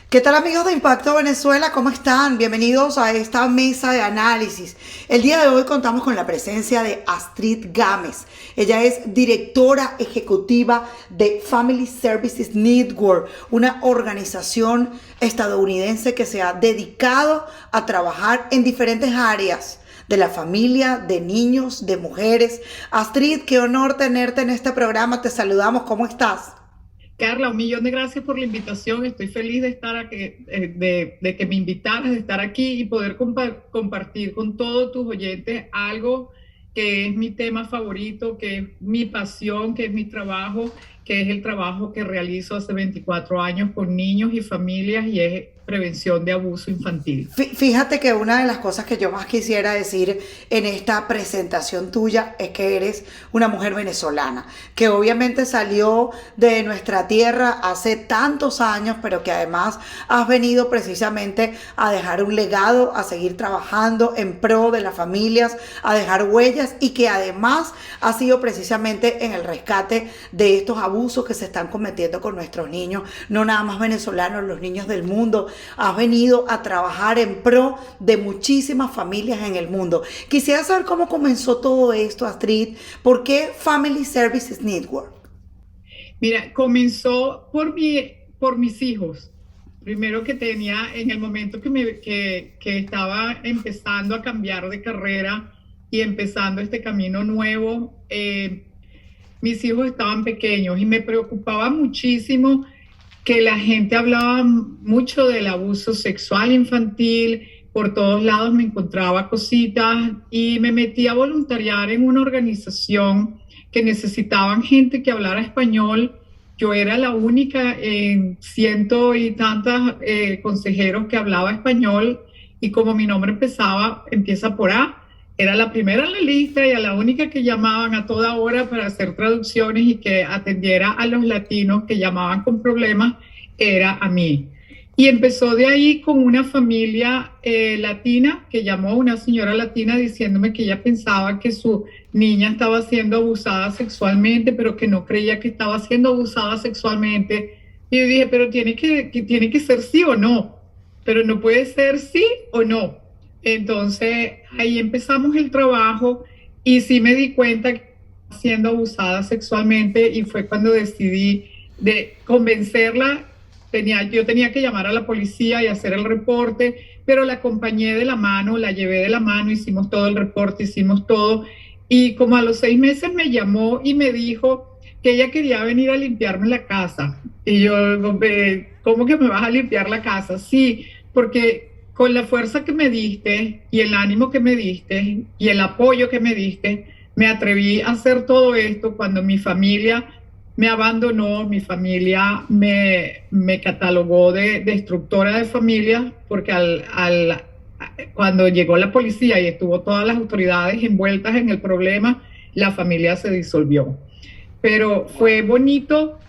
¿Qué tal amigos de Impacto Venezuela? ¿Cómo están? Bienvenidos a esta mesa de análisis. El día de hoy contamos con la presencia de Astrid Gámez. Ella es directora ejecutiva de Family Services Network, una organización estadounidense que se ha dedicado a trabajar en diferentes áreas de la familia, de niños, de mujeres. Astrid, qué honor tenerte en este programa. Te saludamos. ¿Cómo estás? Carla, un millón de gracias por la invitación. Estoy feliz de estar aquí, de que me invitaras, de estar aquí y poder compartir con todos tus oyentes algo que es mi tema favorito, que es mi pasión, que es mi trabajo, que es el trabajo que realizo hace 24 años con niños y familias y es prevención de abuso infantil. Fíjate que una de las cosas que yo más quisiera decir en esta presentación tuya es que eres una mujer venezolana, que obviamente salió de nuestra tierra hace tantos años, pero que además has venido precisamente a dejar un legado, a seguir trabajando en pro de las familias, a dejar huellas y que además ha sido precisamente en el rescate de estos abusos que se están cometiendo con nuestros niños, no nada más venezolanos, los niños del mundo. Has venido a trabajar en pro de muchísimas familias en el mundo. Quisiera saber cómo comenzó todo esto, Astrid. ¿Por qué Family Services Network? Mira, comenzó por mis hijos. Primero que tenía, en el momento que estaba empezando a cambiar de carrera y empezando este camino nuevo, mis hijos estaban pequeños y me preocupaba muchísimo que la gente hablaba mucho del abuso sexual infantil. Por todos lados me encontraba cositas y me metí a voluntariar en una organización que necesitaban gente que hablara español. Yo era la única en ciento y tantas consejeros que hablaba español y como mi nombre empieza por A, era la primera en la lista y a la única que llamaban a toda hora para hacer traducciones y que atendiera a los latinos que llamaban con problemas, era a mí. Y empezó de ahí con una familia latina que llamó a una señora latina diciéndome que ella pensaba que su niña estaba siendo abusada sexualmente, pero que no creía que estaba siendo abusada sexualmente. Y yo dije, pero tiene que ser sí o no, pero no puede ser sí o no. Entonces ahí empezamos el trabajo y sí me di cuenta que estaba siendo abusada sexualmente y fue cuando decidí de convencerla. Yo tenía que llamar a la policía y hacer el reporte, pero la acompañé de la mano, la llevé de la mano, hicimos todo el reporte, hicimos todo. Y como a los 6 meses me llamó y me dijo que ella quería venir a limpiarme la casa. Y yo, ¿cómo que me vas a limpiar la casa? Sí, porque con la fuerza que me diste y el ánimo que me diste y el apoyo que me diste, me atreví a hacer todo esto cuando mi familia me abandonó, mi familia me catalogó de destructora de familia, porque cuando llegó la policía y estuvo todas las autoridades envueltas en el problema, la familia se disolvió. Pero fue bonito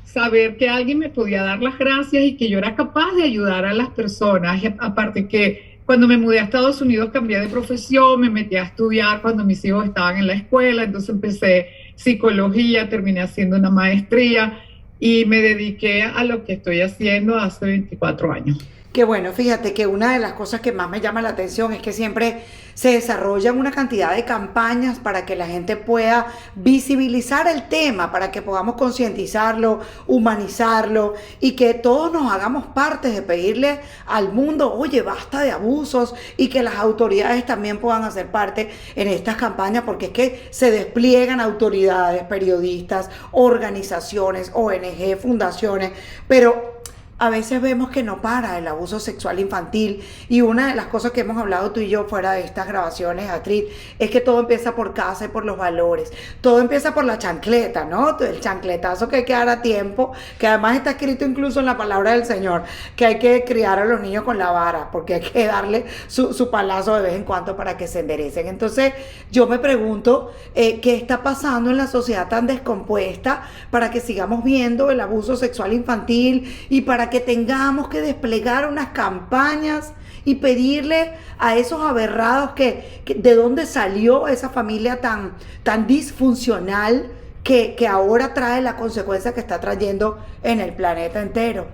saber que alguien me podía dar las gracias y que yo era capaz de ayudar a las personas. Y aparte que cuando me mudé a Estados Unidos cambié de profesión, me metí a estudiar cuando mis hijos estaban en la escuela, entonces empecé psicología, terminé haciendo una maestría y me dediqué a lo que estoy haciendo hace 24 años. Que bueno, fíjate que una de las cosas que más me llama la atención es que siempre se desarrollan una cantidad de campañas para que la gente pueda visibilizar el tema, para que podamos concientizarlo, humanizarlo y que todos nos hagamos parte de pedirle al mundo, oye, basta de abusos y que las autoridades también puedan hacer parte en estas campañas porque es que se despliegan autoridades, periodistas, organizaciones, ONG, fundaciones, pero a veces vemos que no para el abuso sexual infantil y una de las cosas que hemos hablado tú y yo fuera de estas grabaciones, Astrid, es que todo empieza por casa y por los valores. Todo empieza por la chancleta, ¿no? El chancletazo que hay que dar a tiempo, que además está escrito incluso en la palabra del Señor, que hay que criar a los niños con la vara, porque hay que darle su palazo de vez en cuando para que se enderecen. Entonces yo me pregunto qué está pasando en la sociedad tan descompuesta para que sigamos viendo el abuso sexual infantil y para que tengamos que desplegar unas campañas y pedirle a esos aberrados que de dónde salió esa familia tan disfuncional que ahora trae la consecuencia que está trayendo en el planeta entero.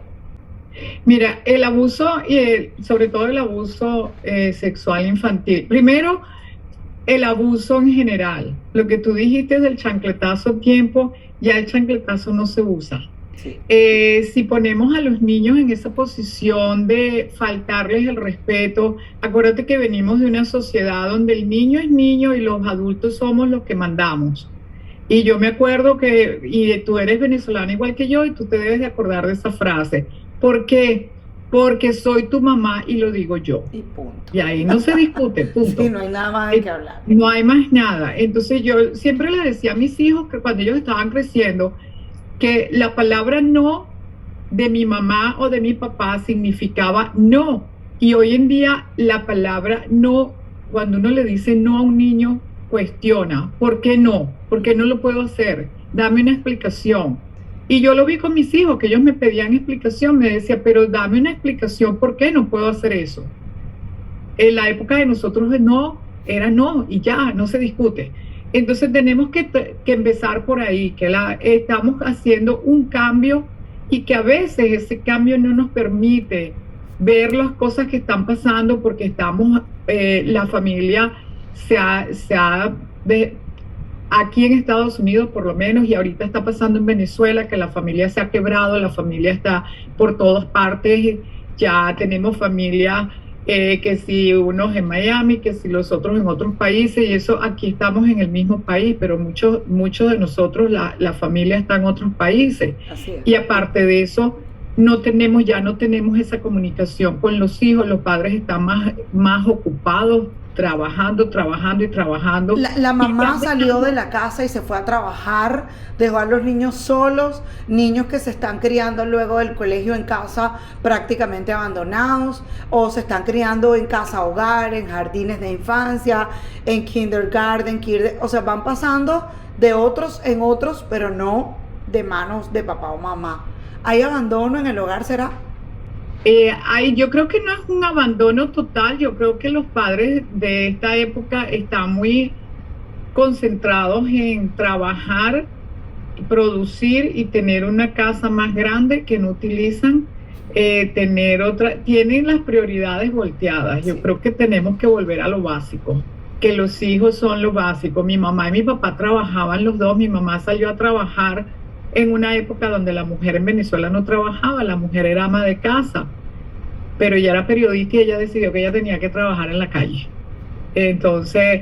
Mira, el abuso y sobre todo el abuso sexual infantil. Primero, el abuso en general. Lo que tú dijiste del chancletazo tiempo, ya el chancletazo no se usa. Sí. Si ponemos a los niños en esa posición de faltarles el respeto, acuérdate que venimos de una sociedad donde el niño es niño y los adultos somos los que mandamos. Y yo me acuerdo que, y tú eres venezolana igual que yo, y tú te debes de acordar de esa frase. ¿Por qué? Porque soy tu mamá y lo digo yo. Y punto. Y ahí no se discute, punto. Sí, no hay nada más de qué hablar. No hay más nada. Entonces yo siempre le decía a mis hijos que cuando ellos estaban creciendo, que la palabra no de mi mamá o de mi papá significaba no. Y hoy en día la palabra no, cuando uno le dice no a un niño, cuestiona. ¿Por qué no? ¿Por qué no lo puedo hacer? Dame una explicación. Y yo lo vi con mis hijos, que ellos me pedían explicación, me decía, pero dame una explicación, ¿por qué no puedo hacer eso? En la época de nosotros no, era no y ya, no se discute. Entonces tenemos que empezar por ahí, que estamos haciendo un cambio y que a veces ese cambio no nos permite ver las cosas que están pasando porque estamos, la familia aquí en Estados Unidos por lo menos, y ahorita está pasando en Venezuela, que la familia se ha quebrado, la familia está por todas partes, ya tenemos familia, que si unos en Miami, que si los otros en otros países, y eso aquí estamos en el mismo país, pero muchos de nosotros, la familia está en otros países. Así es. Y aparte de eso, no tenemos esa comunicación con los hijos, los padres están más ocupados, trabajando y trabajando. La mamá salió de la casa y se fue a trabajar, dejó a los niños solos, niños que se están criando luego del colegio en casa prácticamente abandonados, o se están criando en casa hogar, en jardines de infancia, en kindergarten, o sea, van pasando de otros en otros, pero no de manos de papá o mamá. ¿Hay abandono en el hogar, será? Yo creo que no es un abandono total, yo creo que los padres de esta época están muy concentrados en trabajar, producir y tener una casa más grande que no utilizan, tienen las prioridades volteadas. Yo creo que tenemos que volver a lo básico, que los hijos son lo básico. Mi mamá y mi papá trabajaban los dos, mi mamá salió a trabajar en una época donde la mujer en Venezuela no trabajaba, la mujer era ama de casa, pero ella era periodista y ella decidió que ella tenía que trabajar en la calle. Entonces,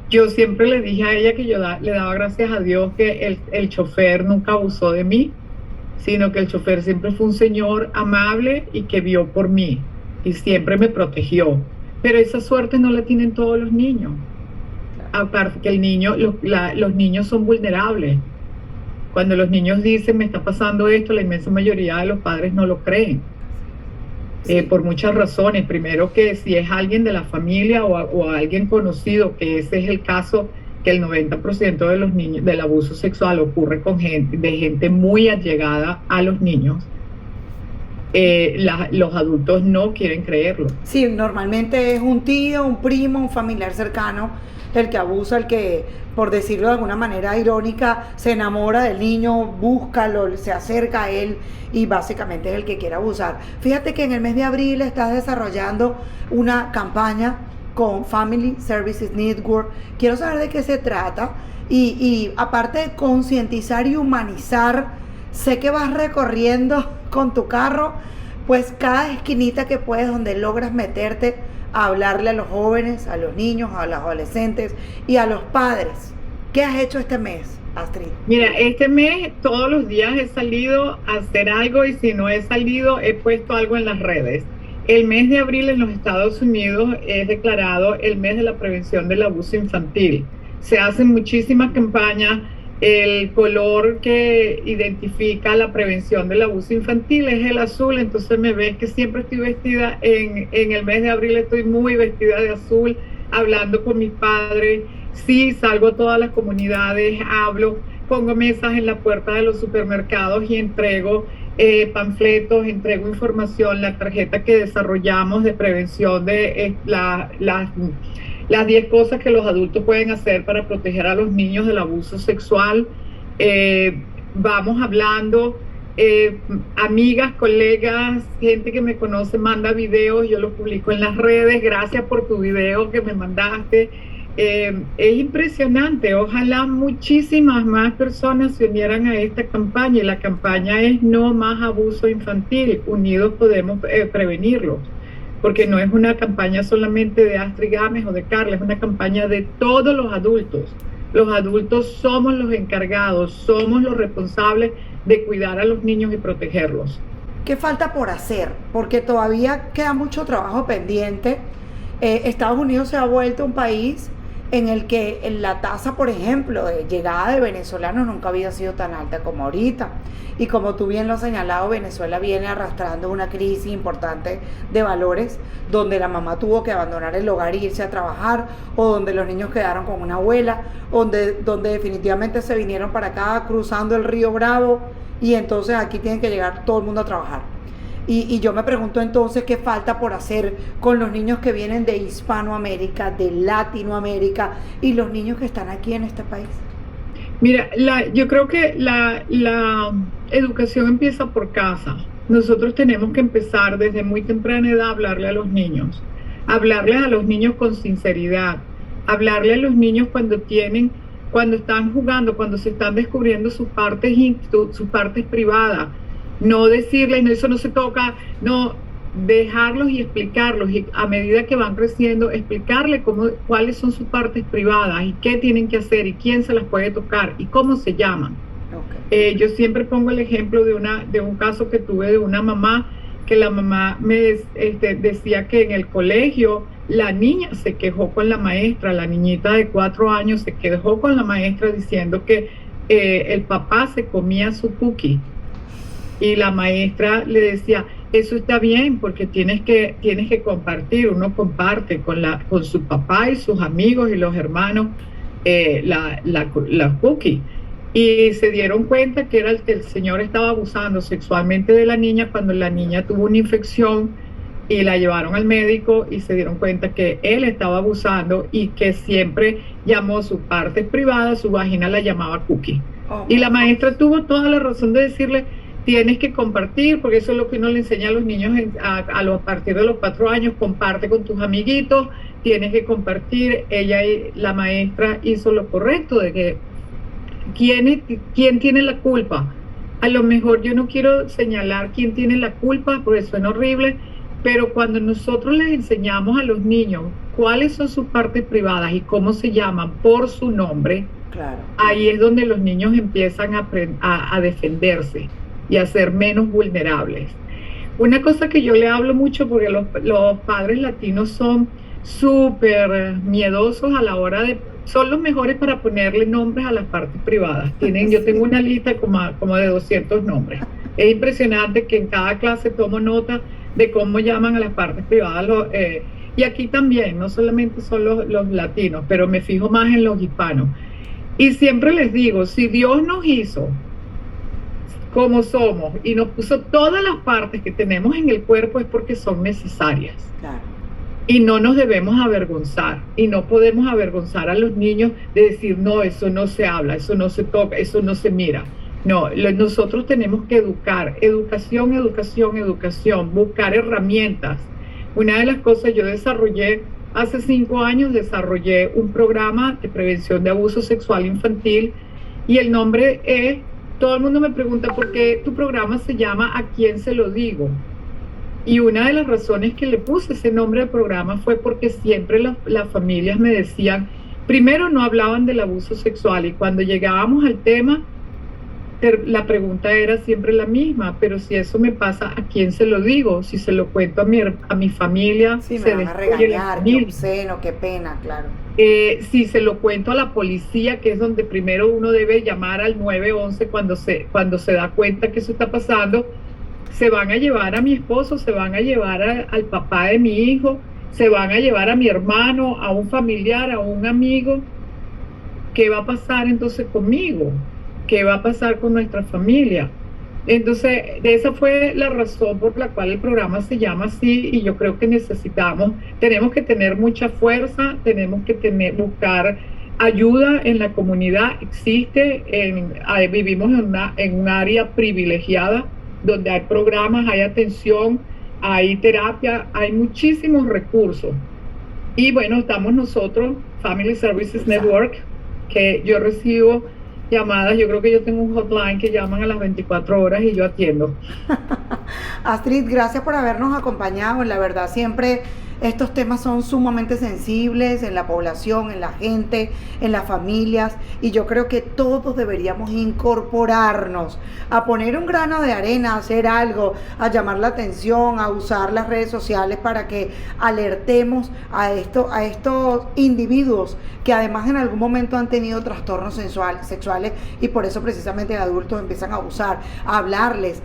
yo siempre le dije a ella que yo le daba gracias a Dios que el chofer nunca abusó de mí, sino que el chofer siempre fue un señor amable y que vio por mí y siempre me protegió. Pero esa suerte no la tienen todos los niños. Aparte que los niños son vulnerables. Cuando los niños dicen, me está pasando esto, la inmensa mayoría de los padres no lo creen. Por muchas razones. Primero, que si es alguien de la familia o alguien conocido, que ese es el caso, que el 90% de los niños del abuso sexual ocurre con gente muy allegada a los niños. Los adultos no quieren creerlo. Sí, normalmente es un tío, un primo, un familiar cercano el que abusa, el que, por decirlo de alguna manera irónica, se enamora del niño, búscalo, se acerca a él y básicamente es el que quiere abusar. Fíjate que en el mes de abril estás desarrollando una campaña con Family Services Network. Quiero saber de qué se trata y aparte de concientizar y humanizar, sé que vas recorriendo con tu carro pues cada esquinita que puedes, donde logras meterte a hablarle a los jóvenes, a los niños, a los adolescentes y a los padres. ¿Qué has hecho este mes, Astrid? Mira, este mes todos los días he salido a hacer algo y si no he salido he puesto algo en las redes. El mes de abril en los Estados Unidos es declarado el mes de la prevención del abuso infantil. Se hacen muchísimas campañas. El color que identifica la prevención del abuso infantil es el azul, entonces me ves que siempre estoy vestida, en el mes de abril estoy muy vestida de azul, hablando con mis padres, sí, salgo a todas las comunidades, hablo, pongo mesas en la puerta de los supermercados y entrego panfletos, entrego información, la tarjeta que desarrollamos de prevención de las 10 cosas que los adultos pueden hacer para proteger a los niños del abuso sexual. Vamos hablando, amigas, colegas, gente que me conoce manda videos, yo los publico en las redes. Gracias por tu video que me mandaste. Es impresionante, ojalá muchísimas más personas se unieran a esta campaña, y la campaña es No Más Abuso Infantil, unidos podemos prevenirlo, porque no es una campaña solamente de Astrid Gámez o de Carla, es una campaña de todos los adultos. Los adultos somos los encargados, somos los responsables de cuidar a los niños y protegerlos. ¿Qué falta por hacer? Porque todavía queda mucho trabajo pendiente. Estados Unidos se ha vuelto un país en el que la tasa, por ejemplo, de llegada de venezolanos nunca había sido tan alta como ahorita. Y como tú bien lo has señalado, Venezuela viene arrastrando una crisis importante de valores, donde la mamá tuvo que abandonar el hogar e irse a trabajar, o donde los niños quedaron con una abuela, donde definitivamente se vinieron para acá cruzando el río Bravo, y entonces aquí tienen que llegar todo el mundo a trabajar. Y yo me pregunto entonces qué falta por hacer con los niños que vienen de Hispanoamérica, de Latinoamérica, y los niños que están aquí en este país. Mira, yo creo que la educación empieza por casa. Nosotros tenemos que empezar desde muy temprana edad a hablarle a los niños, hablarles a los niños con sinceridad, hablarle a los niños cuando están jugando, cuando se están descubriendo sus partes privadas. No decirles, no, eso no se toca, no, dejarlos y explicarlos, y a medida que van creciendo, explicarles cuáles son sus partes privadas y qué tienen que hacer y quién se las puede tocar y cómo se llaman. Okay. Yo siempre pongo el ejemplo de un caso que tuve de una mamá, que la mamá me decía que en el colegio la niña se quejó con la maestra, la niñita de 4 años se quejó con la maestra diciendo que el papá se comía su cookie. Y la maestra le decía, eso está bien porque tienes que compartir, uno comparte con su papá y sus amigos y los hermanos la cookie. Y se dieron cuenta que era el señor estaba abusando sexualmente de la niña cuando la niña tuvo una infección, y la llevaron al médico y se dieron cuenta que él estaba abusando y que siempre llamó sus partes privadas, su vagina la llamaba cookie. Y la maestra tuvo toda la razón de decirle, tienes que compartir, porque eso es lo que uno le enseña a los niños a partir de los 4 años, comparte con tus amiguitos, tienes que compartir. La maestra hizo lo correcto, de que ¿quién tiene la culpa? A lo mejor yo no quiero señalar quién tiene la culpa, porque suena horrible, pero cuando nosotros les enseñamos a los niños cuáles son sus partes privadas y cómo se llaman por su nombre, claro, ahí es donde los niños empiezan a defenderse y a ser menos vulnerables. Una cosa que yo le hablo mucho, porque los padres latinos son súper miedosos a la hora son los mejores para ponerle nombres a las partes privadas. Yo tengo una lista como de 200 nombres. Es impresionante que en cada clase tomo nota de cómo llaman a las partes privadas. Y aquí también, no solamente son los latinos, pero me fijo más en los hispanos. Y siempre les digo, si Dios nos hizo como somos y nos puso todas las partes que tenemos en el cuerpo, es porque son necesarias. Claro. Y no nos debemos avergonzar, y no podemos avergonzar a los niños de decir, no, eso no se habla, eso no se toca, eso no se mira. No, nosotros tenemos que educar, educación, buscar herramientas. Una de las cosas yo hace 5 años desarrollé un programa de prevención de abuso sexual infantil, y el nombre es, todo el mundo me pregunta por qué tu programa se llama ¿A quién se lo digo? Y una de las razones que le puse ese nombre al programa fue porque siempre las familias me decían, primero no hablaban del abuso sexual, y cuando llegábamos al tema, la pregunta era siempre la misma, pero si eso me pasa, ¿a quién se lo digo? Si se lo cuento a mi familia, sí, me van a regañar, qué obsceno, qué pena, claro. Si se lo cuento a la policía, que es donde primero uno debe llamar al 911 cuando se da cuenta que eso está pasando, se van a llevar a mi esposo, se van a llevar al papá de mi hijo, se van a llevar a mi hermano, a un familiar, a un amigo. ¿Qué va a pasar entonces conmigo? ¿Qué va a pasar con nuestra familia? Entonces, esa fue la razón por la cual el programa se llama así, y yo creo que tenemos que tener mucha fuerza, tenemos que buscar ayuda en la comunidad existe, vivimos en un área privilegiada donde hay programas, hay atención, hay terapia, hay muchísimos recursos. Y bueno, estamos nosotros, Family Services Network, que yo recibo llamadas, yo creo que yo tengo un hotline que llaman a las 24 horas y yo atiendo. Astrid, gracias por habernos acompañado. La verdad, siempre estos temas son sumamente sensibles en la población, en la gente, en las familias, y yo creo que todos deberíamos incorporarnos a poner un grano de arena, a hacer algo, a llamar la atención, a usar las redes sociales para que alertemos a estos individuos que además en algún momento han tenido trastornos sexuales y por eso precisamente adultos empiezan a abusar, a hablarles.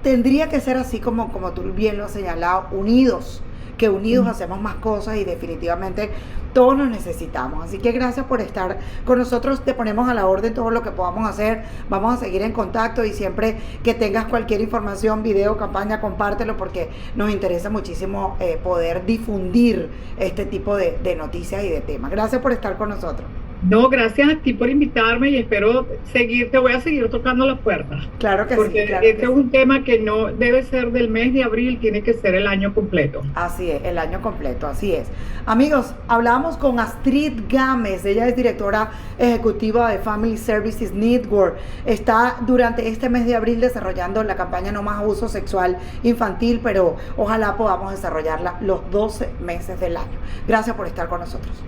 Tendría que ser así como tú bien lo has señalado, unidos, que unidos hacemos más cosas y definitivamente todos nos necesitamos. Así que gracias por estar con nosotros, te ponemos a la orden todo lo que podamos hacer, vamos a seguir en contacto y siempre que tengas cualquier información, video, campaña, compártelo porque nos interesa muchísimo poder difundir este tipo de noticias y de temas. Gracias por estar con nosotros. No, gracias a ti por invitarme y espero te voy a seguir tocando las puertas. Claro que porque sí. Claro este que es un tema que no debe ser del mes de abril, tiene que ser el año completo. Así es, el año completo, así es. Amigos, hablamos con Astrid Gámez, ella es directora ejecutiva de Family Services Network. Está durante este mes de abril desarrollando la campaña No Más Abuso Sexual Infantil, pero ojalá podamos desarrollarla los 12 meses del año. Gracias por estar con nosotros.